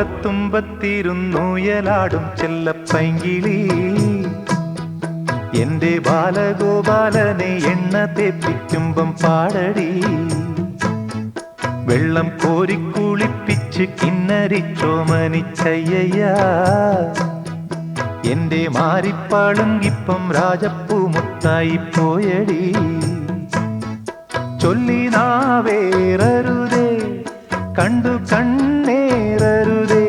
ഓലത്തുമ്പത്തിരുന്നുയലാടും ചെല്ലപ്പൈങ്കിളി എന്റെ ബാലഗോപാലനെ എണ്ണ തേപ്പിക്കുമ്പം പാടടി. വെള്ളം കോരിക്കുളിപ്പിച്ച് കിന്നരിച്ചോമനിച്ചയ്യ എന്റെ മാരിപ്പാളുങ്കിപ്പം രാജപ്പൂമുത്തായി പോയടി. ചൊല്ലി നാവേറരുതേ കണ്ടു കണ്ണേറരുതേ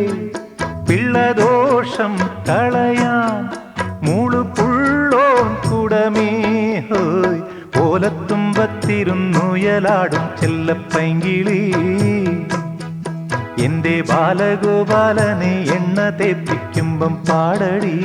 പിള്ളദോഷം കളയാൻ മൂളുപുള്ളോൻ കുടമേ ഹോയ്. ഓലത്തുമ്പത്തിരുന്നുയലാടും ചെല്ലപ്പൈങ്കിളി എന്റെ ബാലഗോപാലനെ എണ്ണ തേപ്പിക്കുമ്പം പാടടി.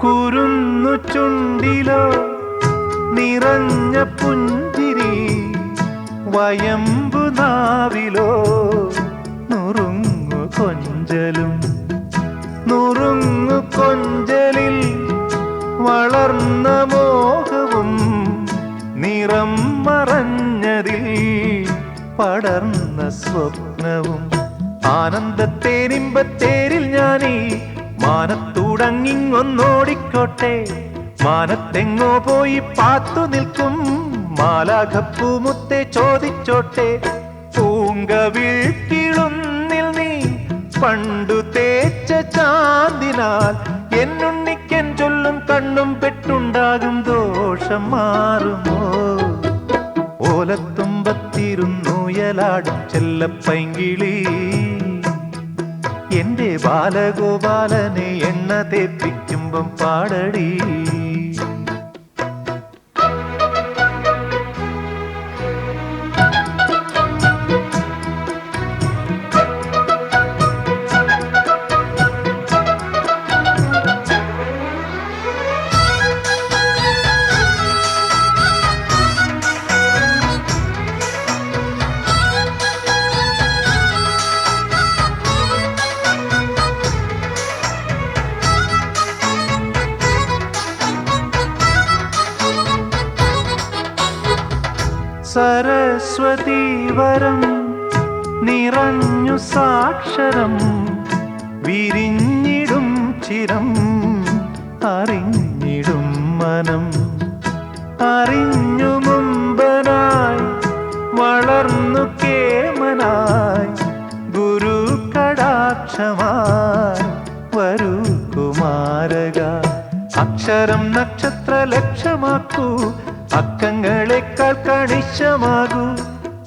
കുരുന്നു ചുണ്ടിലോ നിറഞ്ഞ പുഞ്ചിരി വയമ്പു നാവിലോ നുറുങ്ങു കൊഞ്ചലും. നുറുങ്ങു കൊഞ്ചലിൽ വളർന്ന മോഹവും നിറം മറഞ്ഞതിൽ പടർന്ന സ്വപ്നവും. ആനന്ദത്തേരിമ്പത്തേരിൽ ഞാനീ മാനത്തൂടങ്ങിങ്ങൊന്നോടിക്കോട്ടെ. മാനത്തെങ്ങോ പോയി പാത്തു നിൽക്കും മാലാഖപ്പൂമുത്തെ ചോദിച്ചോട്ടെ. പൂങ്കവിഴ്ക്കിളുന്നിൽ നീ പണ്ടു തേച്ച ചാന്തിനാൽ എന്നുണ്ണിക്കൻ ചൊല്ലും കണ്ണും പെട്ടുണ്ടാകും ദോഷം മാറുമോ. ഓലത്തുമ്പത്തിരുന്നുയലാടും ചെല്ലപ്പൈങ്കിളി എന്റെ ബാലഗോപാലനെ എണ്ണ തേപ്പിക്കുമ്പം പാടടി. സരസ്വതി വരം നിറഞ്ഞു സാക്ഷരം വിരിഞ്ഞിടും ചിരം അറിഞ്ഞിടും മനം. അറിഞ്ഞു മുമ്പനായി വളർന്നു കേമനായി ഗുരു കടാക്ഷമായി വരൂ കുമാരക. അക്ഷരം നക്ഷത്ര ലക്ഷ്യമാക്കൂ അക്കങ്ങളെക്കാൾ കണിശമാകൂ.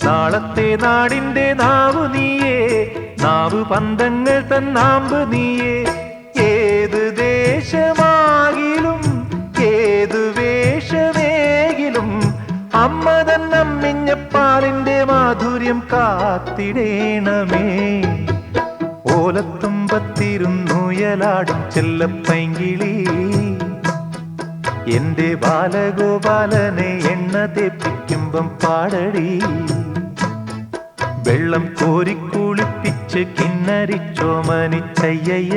നാളത്തെ നാടിന്റെ നാവു നീയേ നാവു പന്തങ്ങൾ തന്നാമ്പ് നീയേ. ഏത് ദേശമാകിലും ഏതു വേഷമേകിലും അമ്മ തന്നമ്മിഞ്ഞപ്പാലിന്റെ മാധുര്യം കാത്തിടേണമേ. ഓലത്തുമ്പത്തിരുന്നുയലാടും ചെല്ലപ്പൈങ്കിളി എന്റെ ബാലഗോപാലനെ എണ്ണ തേപ്പിക്കുമ്പം പാടടി. വെള്ളം കോരിക്കുളിപ്പിച്ച് കിന്നരിച്ചോമനിച്ചയ്യ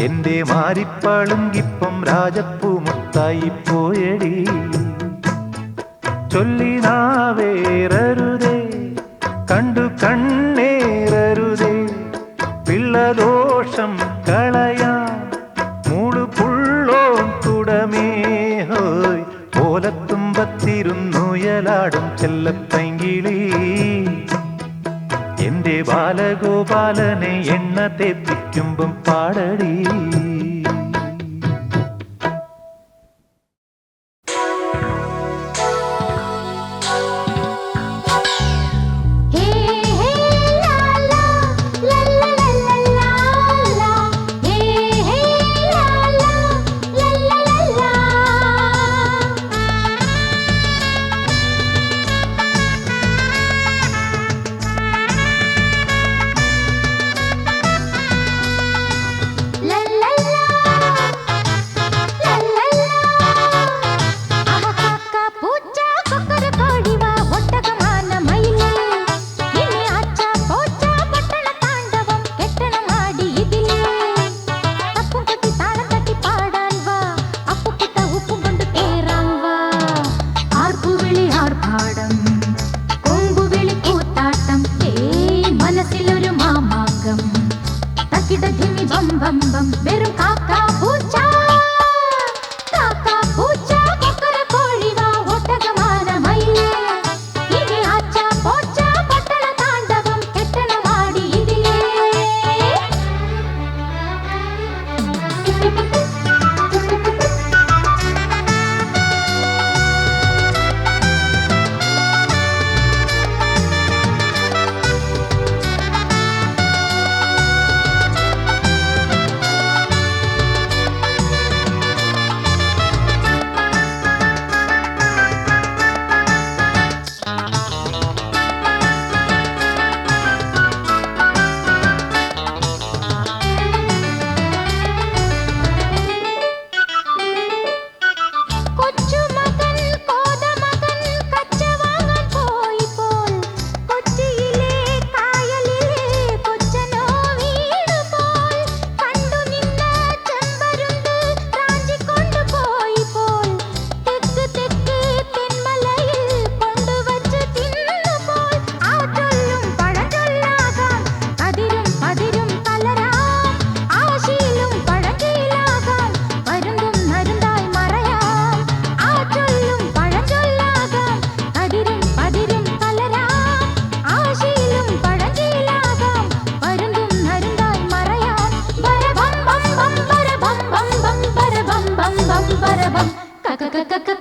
എന്റെ മാരിപ്പാളുങ്കിപ്പം രാജപ്പൂമുത്തായി പോയടി. ചൊല്ലി നാവേറരുതേ കണ്ടു കണ്ണേറരുതേ പിള്ളദോഷം കളയാൻ മൂളുപുള്ളോൻ കുടമേ ഹോയ്. ഓലത്തുമ്പത്തിരുന്നുയലാടും ചെല്ലപ്പൈങ്കിളി എന്റെ ബാലഗോപാലനെ എണ്ണ തേപ്പിക്കുമ്പം പാടടി. ബം ബം വെറും കാക്കാ പൂച്ച കാക്കാ പൂച്ച കൊക്കര കോഴി വാ ഒട്ടകമാന മയിലേ ഇനി ആച്ച പോച്ച പട്ടണ താണ്ഡവം കെട്ടണ വാടി ഇതിലേ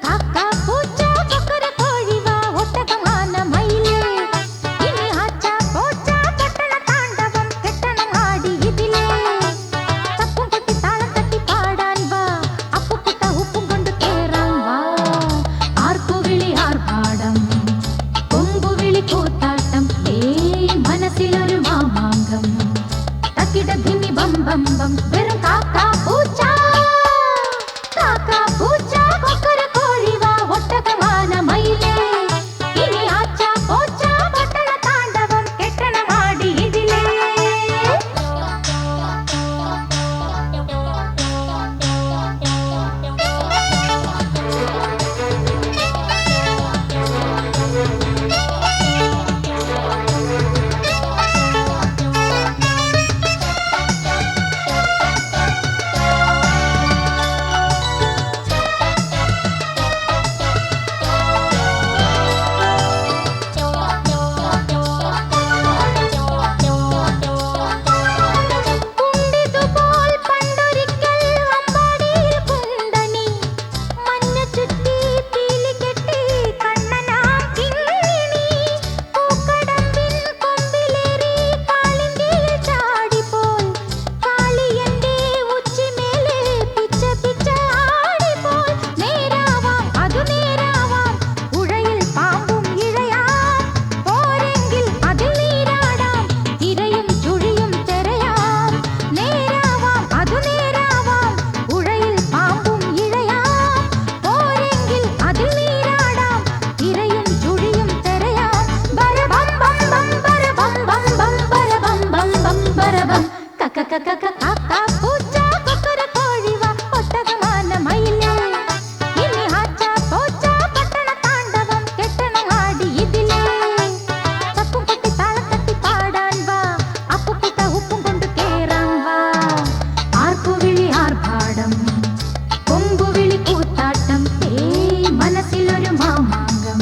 കാക്കാ പൂച്ച കൊക്കര കോഴി വാ ഒട്ടകമാന മയിലേ ഇനി ആച്ച പോച്ച പട്ടണ താണ്ഡവം കെട്ടണ വാടി ഇതിലേ തപ്പും കൊട്ടി താളം തട്ടി പാടാൻ വാ അപ്പുക്കുട്ട ഉപ്പും കൊണ്ട് കേറാൻ വാ ആർപ്പുവിളി ആർഭാടം കൊമ്പുവിളി കൂത്താട്ടം മനസ്സിലൊരു മാമാങ്കം തക്കിട ധിമി ബം ബം ബം വെറും കാക്കാ പൂച്ച കാക്കാ പൂച്ച കൊക്കര കോഴി വാ ഒട്ടകമാന മയിലേ ഇനി ആച്ച പോച്ച പട്ടണ താണ്ഡവം കെട്ടണ വാടി ഇതിലേ കാക്കാ പൂച്ച കൊക്കര കോഴി വാ ഒട്ടകമാന മയിലേ ഇനി ആച്ച പോച്ച പട്ടണ താണ്ഡവം കെട്ടണ വാടി ഇതിലേ തപ്പും കൊട്ടി താളം തട്ടി പാടാൻ വാ അപ്പുക്കുട്ട ഉപ്പും കൊണ്ട് കേറാൻ വാ ആർപ്പുവിളി ആർഭാടം കൊമ്പുവിളി കൂത്താട്ടം മനസ്സിലൊരു മാമാങ്കം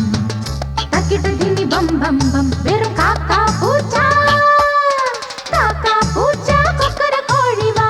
തക്കിട ധിമി ബം ബം ബം വെറും കാക്കാ പൂച്ച കാക്കാ പൂച്ച കൊക്കര കോഴി വാ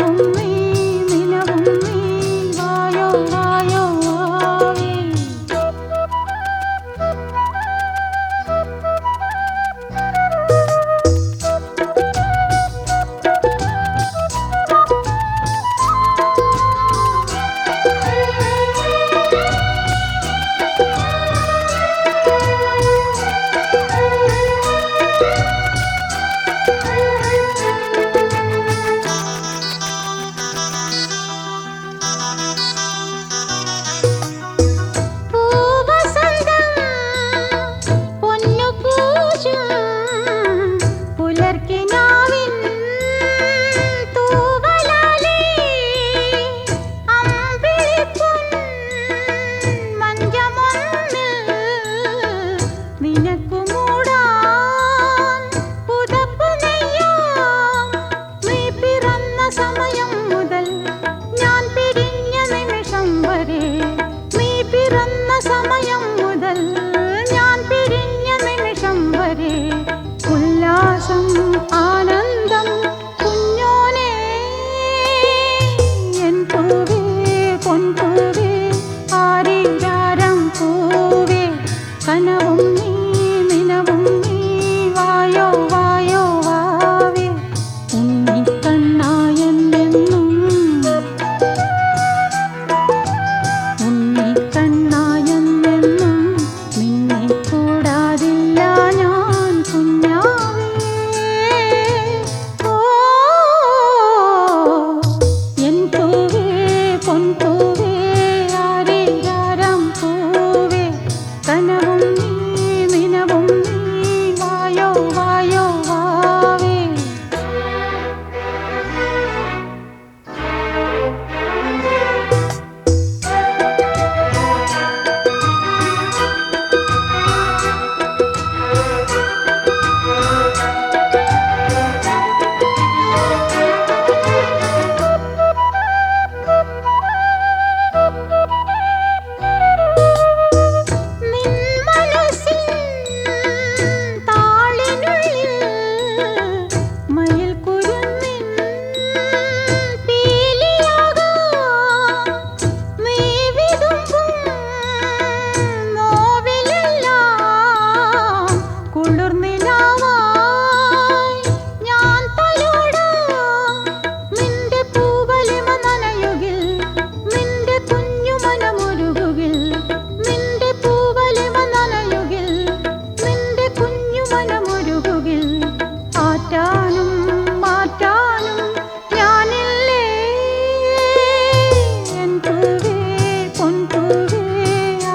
കനവും നീ നിലവും നീ വായോ വായോ വാവേ ആനന്ദം കുഞ്ഞോനെ എൻ പൂവേ പൊൻപൂവേ ആരീരാരം പൂവേ കനവും നീ നിലവും നീ വായോ വായോ വാവേ ഉണ്ണിക്കണ്ണായെന്നെന്നും ഉണ്ണിക്കണ്ണായെന്നെന്നും നിന്നെ കൂടാതില്ല ഞാൻ കുഞ്ഞാവേ ഓ എൻ പൂവേ പൊൻപൂവേ ആരീരാരം പൂവേ കനവും നീ നിലവും നീ വായോ വായോ വാവേ നിൻ മനസ്സിൻ താളിനുള്ളിൽ മയിൽ കുരുന്നിൻ പീലിയാകാം നീ വിതുമ്പും നോവിലെല്ലാം കുളിർനിലാവായി ഞാൻ തലോടാം നിന്റെ പൂവലിമ നനയുകിൽ നിന്റെ കുഞ്ഞു മനമുരുകുകിൽ നിന്റെ പൂവലിമ നനയുകിൽ നിന്റെ കുഞ്ഞു മനമുരുകുകിൽ ആറ്റാനും മാറ്റാനും ഞാനില്ലേ എൻ പൂവേ പൊൻപൂവേ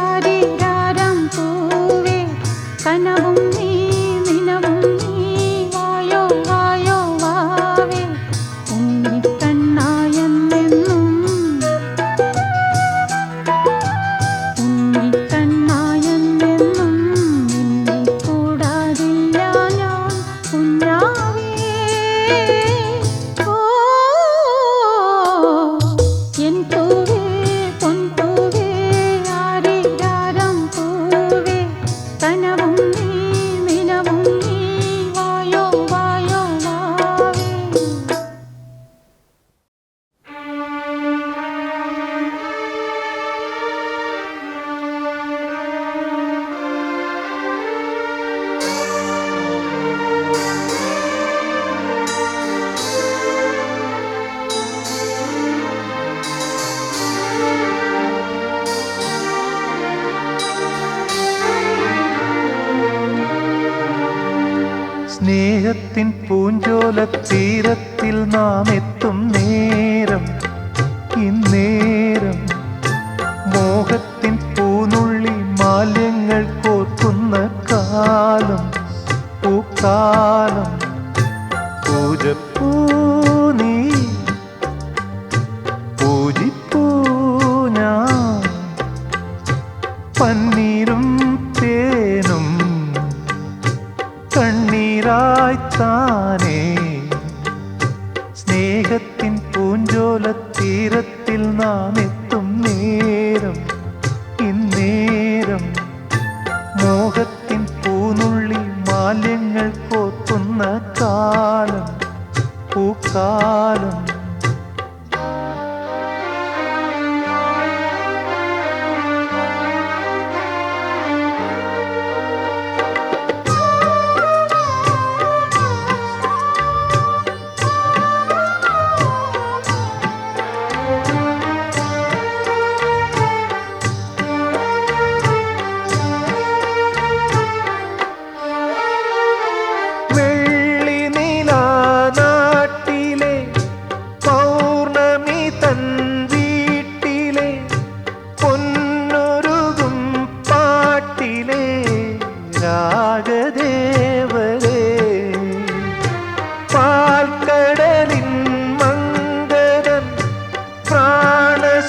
ആരീരാരം പൂവേ കനവും നീ നിലവും നീ വായോ വായോ വാവേ ഉണ്ണിക്കണ്ണായെന്നെന്നും ഉണ്ണിക്കണ്ണായെന്നെന്നും നിന്നെ കൂടാതില്ല ഞാൻ കുഞ്ഞാവേ ഓ എൻ പൂവേ പൊൻപൂവേ ആരീരാരം പൂവേ കനവും നീ നിലവും നീ വായോ വായോ വാവേ സ്നേഹത്തിൻ പൂഞ്ചോല തീരത്തിൽ നാം എത്തും നേരം ഇന്നേരം മോഹത്തിൻ പൂനുള്ളി മാലിന്യങ്ങൾ കോർക്കുന്ന കാലം പൂക്കാലം പൂജപ്പൂ നീ പൂജിപ്പൂ ഞാൻ പന്നീരും തേനും കണ്ണീരായ്ത്താനേ സ്നേഹത്തിൻ പൂഞ്ചോല തീരത്തിൽ നാം എത്തും നേരം ഇന്നേരം മോഹത്തിൻ പൂനുള്ളി മാലിന്യങ്ങൾ കോർക്കുന്ന കാലം പൂക്കാലം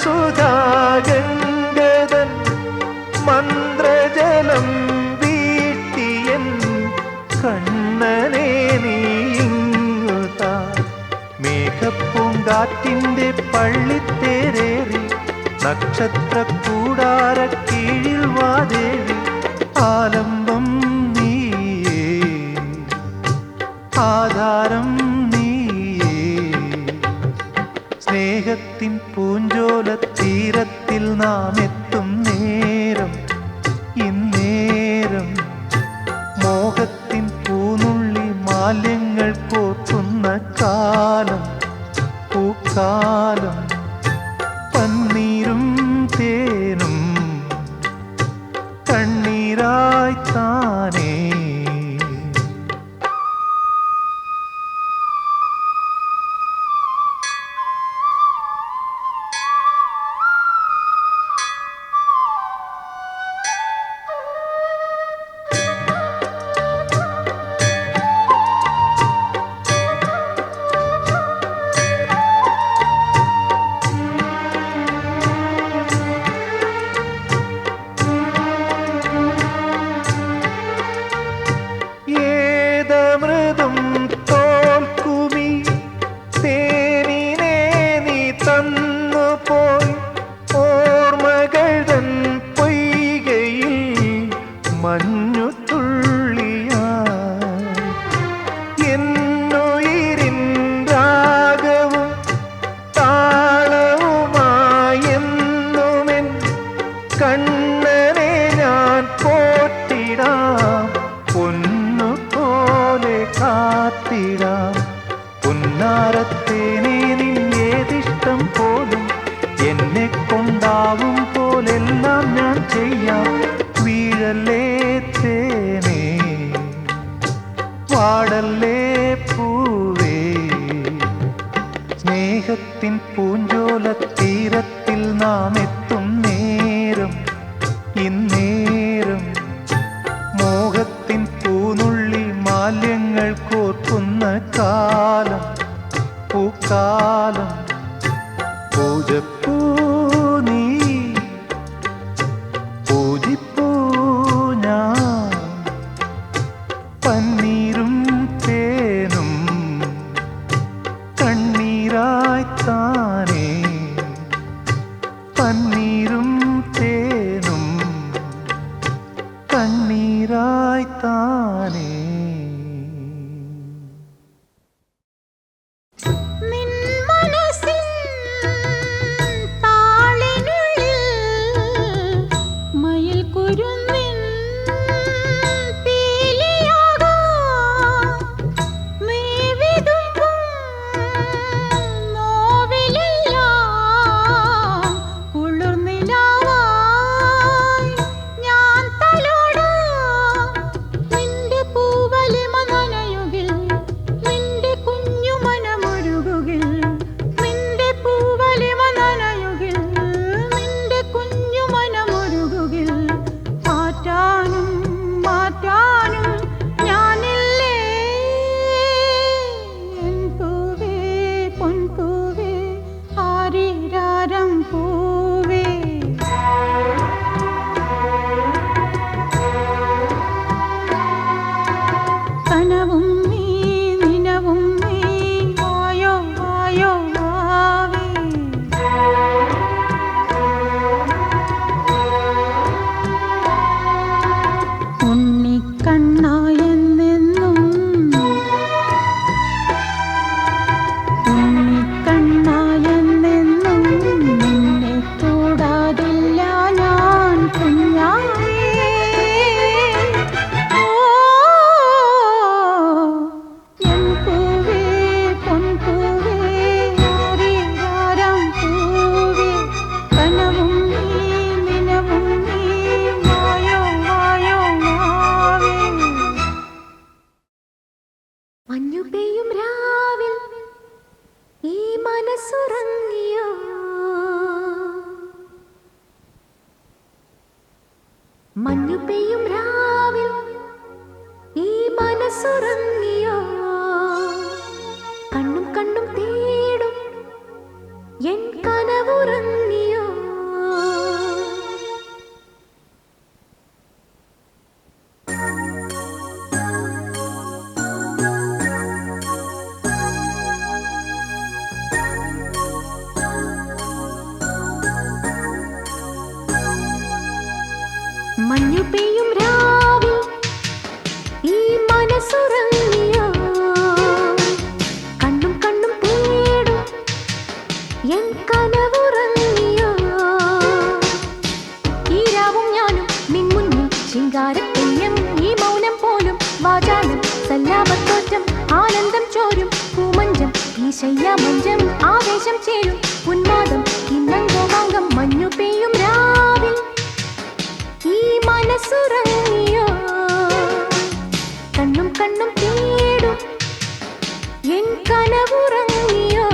സുധാഗംഗതൻ മന്ത്രജലം വീട്ടിയൻ കണ്ണനെ നീങ്ങുതാ മേഘപ്പൂങ്കാറ്റിൻ്റെ പള്ളിത്തേരേറി നക്ഷത്ര കൂടാര കീഴിൽ വാദേവി ആലംബം നീയേ ആധാരം നീയേ സ്നേഹത്തിൻ പൂഞ്ചോല തീരത്തിൽ നാം എത്തും നേരം ഇന്നേരം മോഹത്തിൻ പൂനുള്ളി മാലിന്യങ്ങൾ കോർക്കുന്ന കാലം പൂക്കാലം പന്നീരും തേനും കണ്ണീരായി താനേ കണ്ണനെ ഞാൻ പോറ്റിടാം പൊന്നു പോലെ കാത്തിടാം പൊന്നാരത്തേനെ നിന്നേതിഷ്ടം പോലും എന്നെ കൊണ്ടാവും പോലെല്ലാം ഞാൻ ചെയ്യാം വീഴല്ലേ തേനേ വാടല്ലേ പൂവേ സ്നേഹത്തിൻ പൂഞ്ചോല തീരത്തിൽ നാം എത്തും നേരം ഇന്നേരം മോഹത്തിൻ പൂനുള്ളി മാലിന്യങ്ങൾ കോർക്കുന്ന കാലം പൂക്കാലം പൂജപ്പൂ നീ പൂജിപ്പൂ ഞാൻ പന്നീരും തേനും കണ്ണീരായി താനേ പന്നീരും തേനും കണ്ണീരായി താനേ മഞ്ഞു പെയ്യും രാവിൽ ഈ മനസ്സുറങ്ങിയോ കണ്ണും കണ്ണും തേടും എൻ കനവുറങ്ങിയോ മഞ്ഞു പെയ്യും രാവിൽ ഈ മനസ്സുറങ്ങിയോ കണ്ണും കണ്ണും തേടും എൻ കനവുറങ്ങിയോ ഈ രാവും ഞാനും നിൻ മുന്നിൽ ശിങ്കാരത്തെയ്യം ഈ മൗനം പോലും വാചാലം സല്ലാപത്തോറ്റം ആനന്ദം ചോരും പൂമഞ്ചം ഈ ശയ്യാമഞ്ചം ആവേശം ചേരും ഉന്മാദം ഇന്നംഗോമാങ്കം മഞ്ഞു പെയ്യും രാവിൽ ഈ മനസ്സുറങ്ങിയോ കണ്ണും കണ്ണും തേടും എൻ കനവുറങ്ങിയോ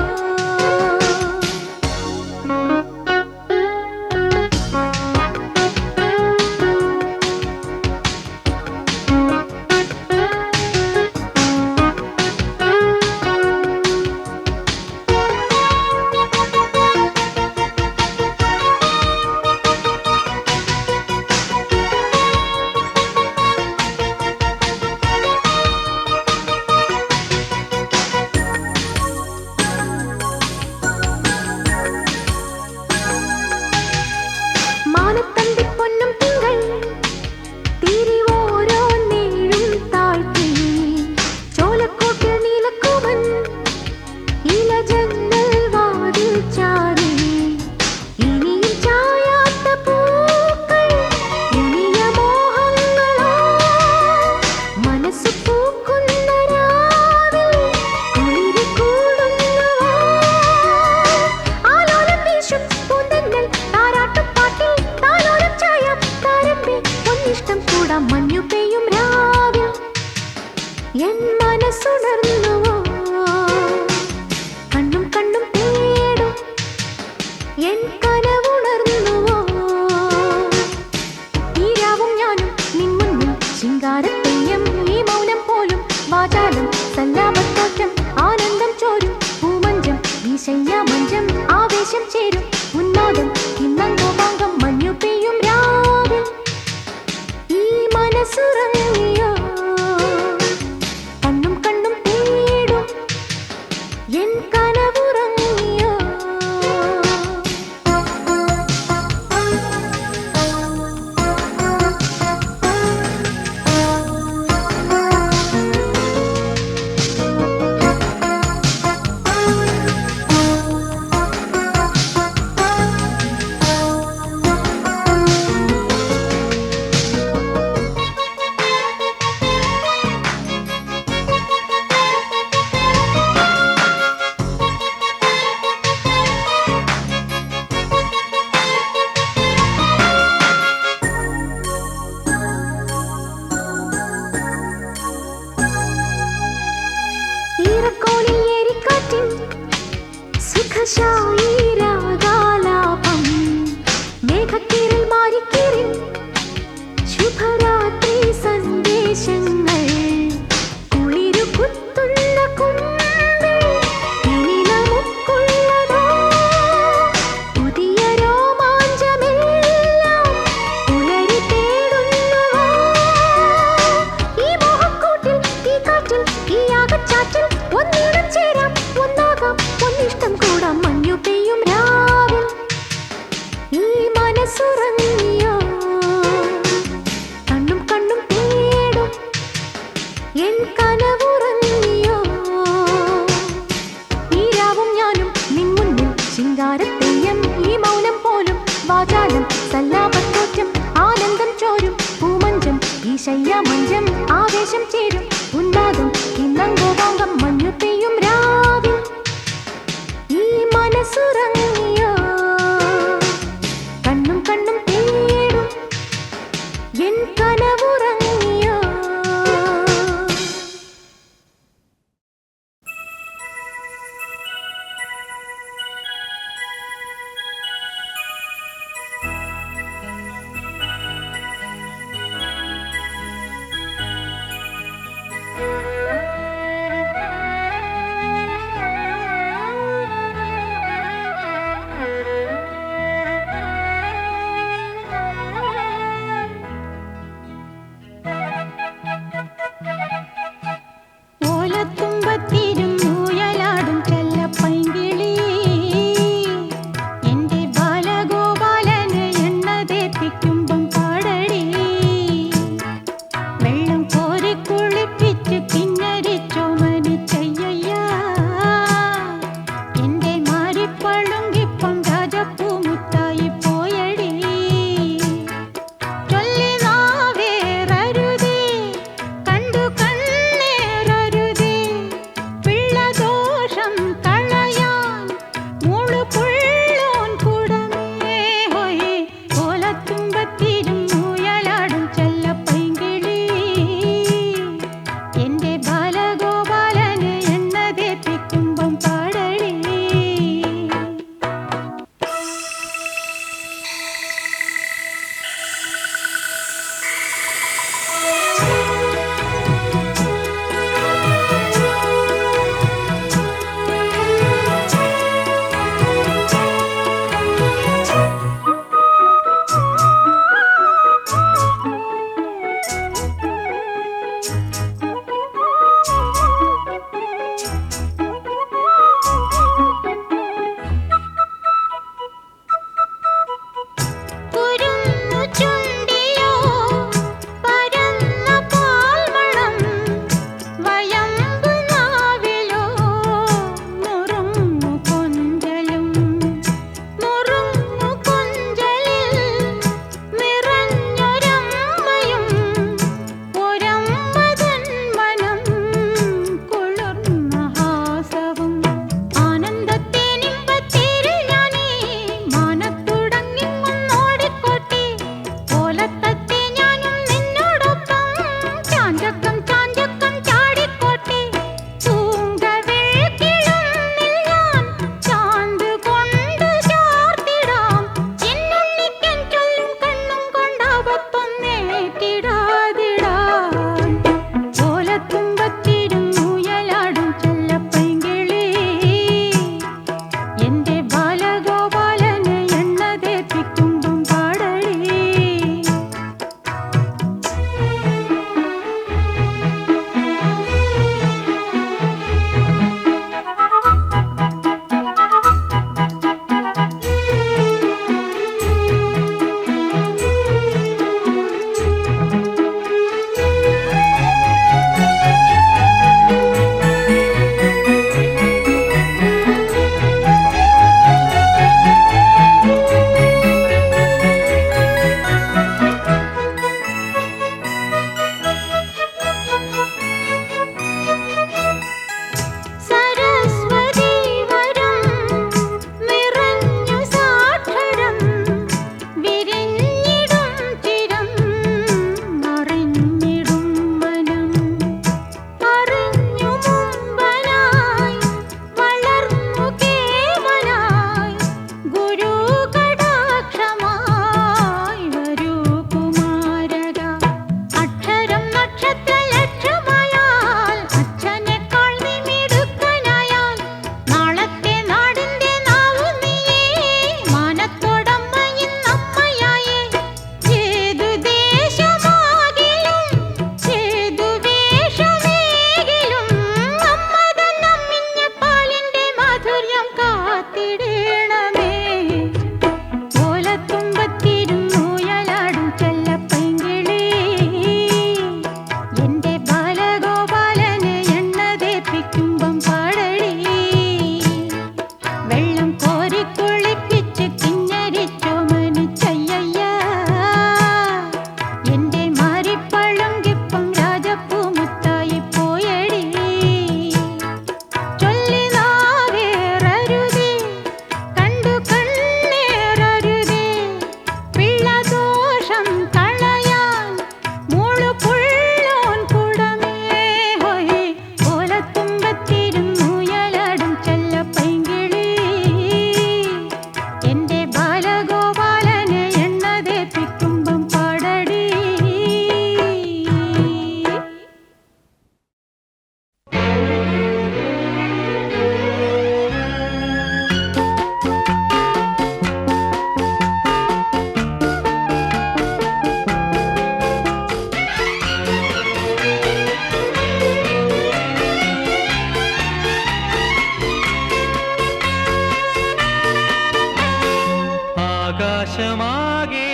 ആകാശമാകെ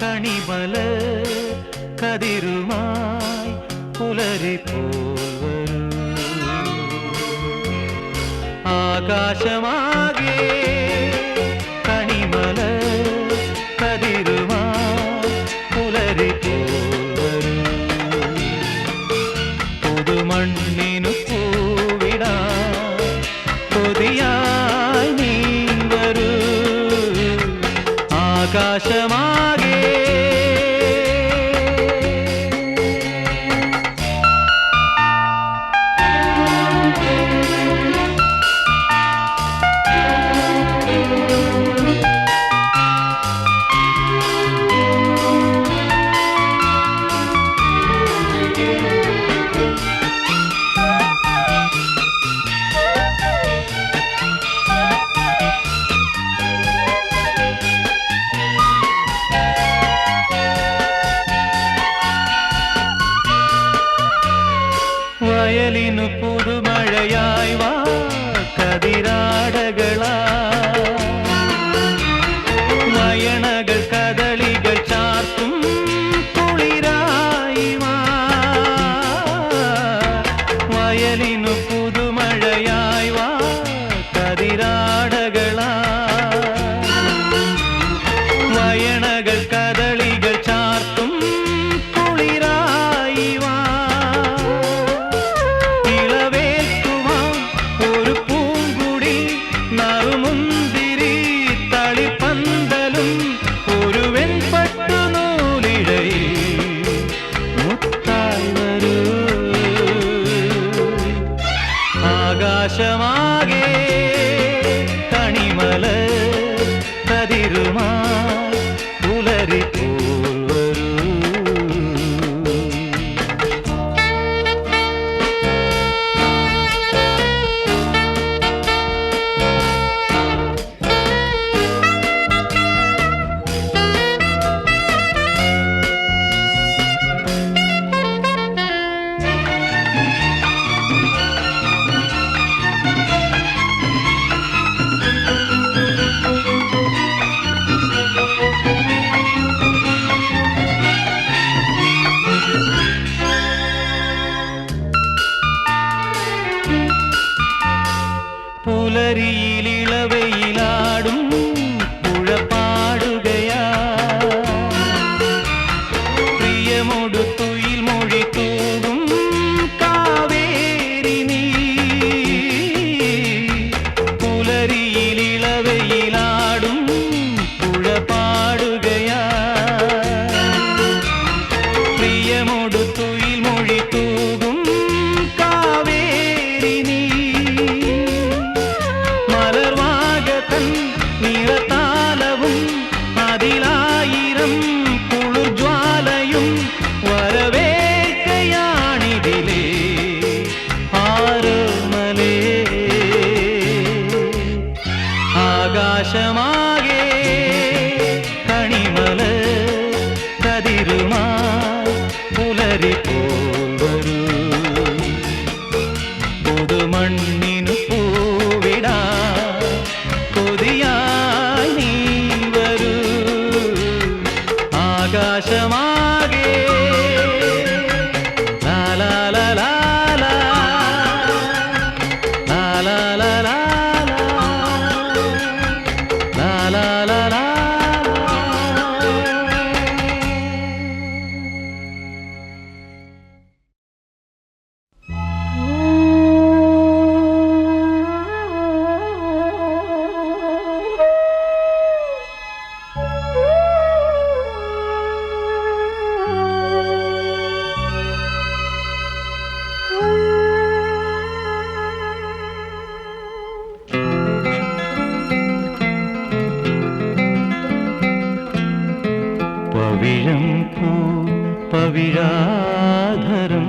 കണിമല കതിരുമായി പുലരിപ്പോൽ ആകാശമാകെ കണിമല കതിരുമായി പുലരിപ്പോൽ പുതുമണ്ണിനു പൂവിടാ കൊതിയായി നീ വരൂ ആകാശമാകെ വയലിനു പുതുമഴയായി വാ കതിരാടകളാ വയണകൾ കദളികൾ ചാർത്തും കുളിരായി വാ വയലിനു പുതുമഴയായി വാ കതിരാടകളാ വയണകൾ കദളികൾ ചാർത്തും കുളിരായി വാ നറുമുന്തിരി തളിപ്പന്തലും ഒരു വെൺപട്ടുനൂലിഴയിൽ മുത്തായി വരൂ ആകാശമാകെ കണിമല കതിരുമായി പുലരിപ്പോൽ വരൂ പുലരിയിലിളവയിലാടും പുഴ പാടുകയാ പ്രിയമോടു തുയിൽ മൊഴി തൂകും കാവേരി നീ പുലരിയിലിളവയിലാടും പുഴ പാടുകയാ പ്രിയമോടു തുയിൽ മൊഴി തൂകും കാവേരി നീ മലർവാകതൻ നിറതാലവും അതിലായിരം കുളിർജ്വാലയും വരവേൽക്കയാണിതിലേ ആരോമലേ ആകാശമാകെ കണിമല കതിരുമായി പുലരിപ്പോൽ വരൂ പുതുമണ്ണിനു പൂവിടാ കൊതിയായി നീ വരൂ ആകാശമാകെ ലാലാ ലാലാ ലാലാ ലാലാ ലാലാ ലാലാ പവിഴം പൂ പവിഴാധരം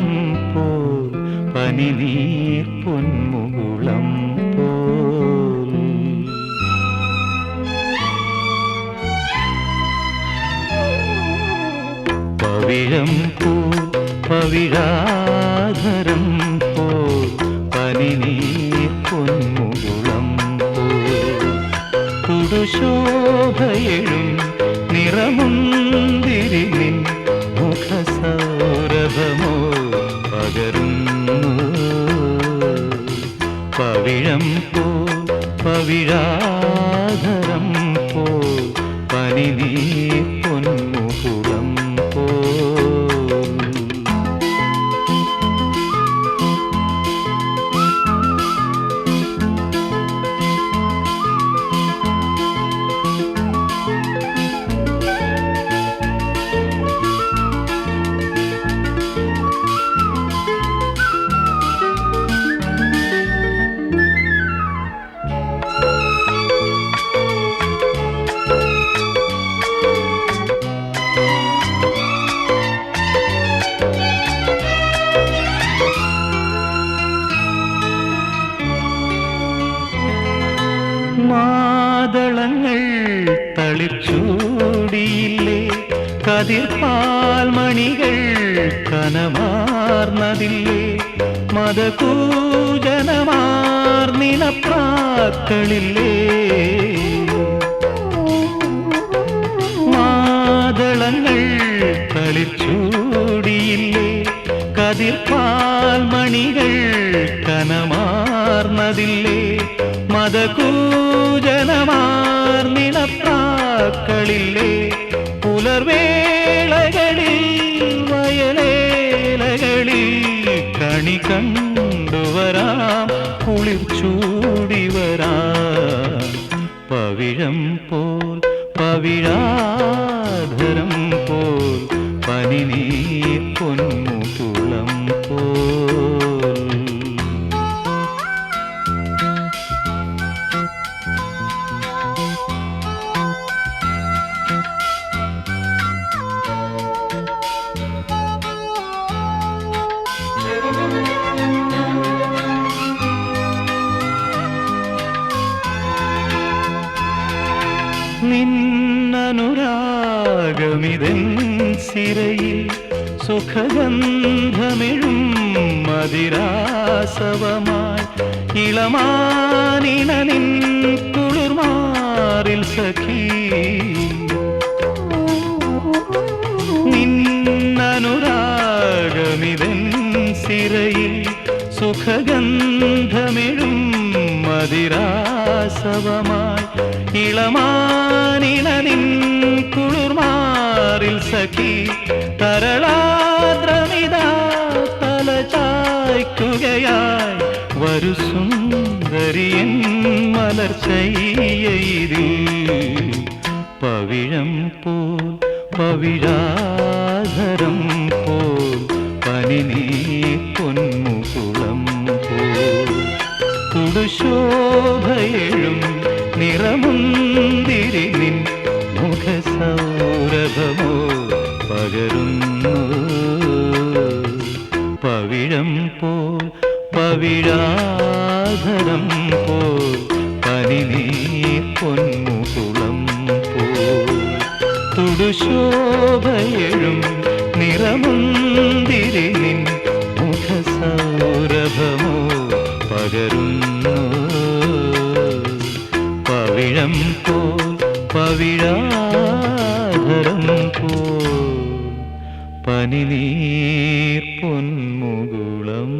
പോൽ പനിനീർ പൊന്മുകുളം പോൽ പവിഴം പൂ പവിഴാധരം പോൽ പനിനീർ പൊന്മുകുളം പോൽ പുരുഷോഭയഴും നിറമുന്തിരി നിൻ മുഖസൗരഭമോ പകരുന്നു പവിഴം പോ പവിഴാധരം പോ പനിനീർ പൊന്മുകുളം പോ മാതളങ്ങൾ തളിച്ചൂടിയില്ലേ കതിർപ്പാൽമണികൾ കനമാർന്നതില്ലേ മതകൂജനമാർന്നിണപ്രാക്കളില്ലേ മാതളങ്ങൾ തളിച്ചൂടിയില്ലേ കതിർപ്പാൽമണികൾ കനമാർന്നതില്ലേ മതകൂജനമാർന്നിണപ്രാക്കളില്ലേ പുലർവേളകളിൽ വയലേലകളിൽ കണി കണ്ടുവരാം കുളിർ ചൂടിവരാം പവിഴം പോൽ പവിഴാധരം പോൽ പനിനീർ പൊന്മുകുളം പോൽ നിന്നനുരാഗമിതൻ സിരയിൽ സുഖഗന്ധമിഴും മതിരാസവമായി ഇളമാനിണ നിൻ കുളിർമാറിൽ സഖി നിന്നനുരാഗമിതൻ സിരയിൽ സുഖഗന്ധമിഴും മതിരാസവമായി ഇളമാനിണ നിൻ കുളിർമാറിൽ സഖി തരളാദ്രമിതാ തലചായ്ക്കുകയായി വരു സുന്ദരിയൻ മലർച്ചയ്യയിൽ പവിഴം പോൽ പവിഴാധരം പോൽ പനിനീർ പൊന്മുകുളം പോൽ കുടുശോഭയഴും നിറമുന്തിരി നിൻ മുഖസൗരഭമോ പകരുന്നു പവിഴം പോൽ പവിഴാധരം പോൽ പനിനീർ പൊന്മുകുളം പോൽ തുടുശോഭയഴും നിറമുന്തിരി നിൻ മുഖസൗരഭമോ പകരുന്നു പവിഴം പോൽ പവിഴാധരം പോൽ പനിനീർ പൊന്മുകുളം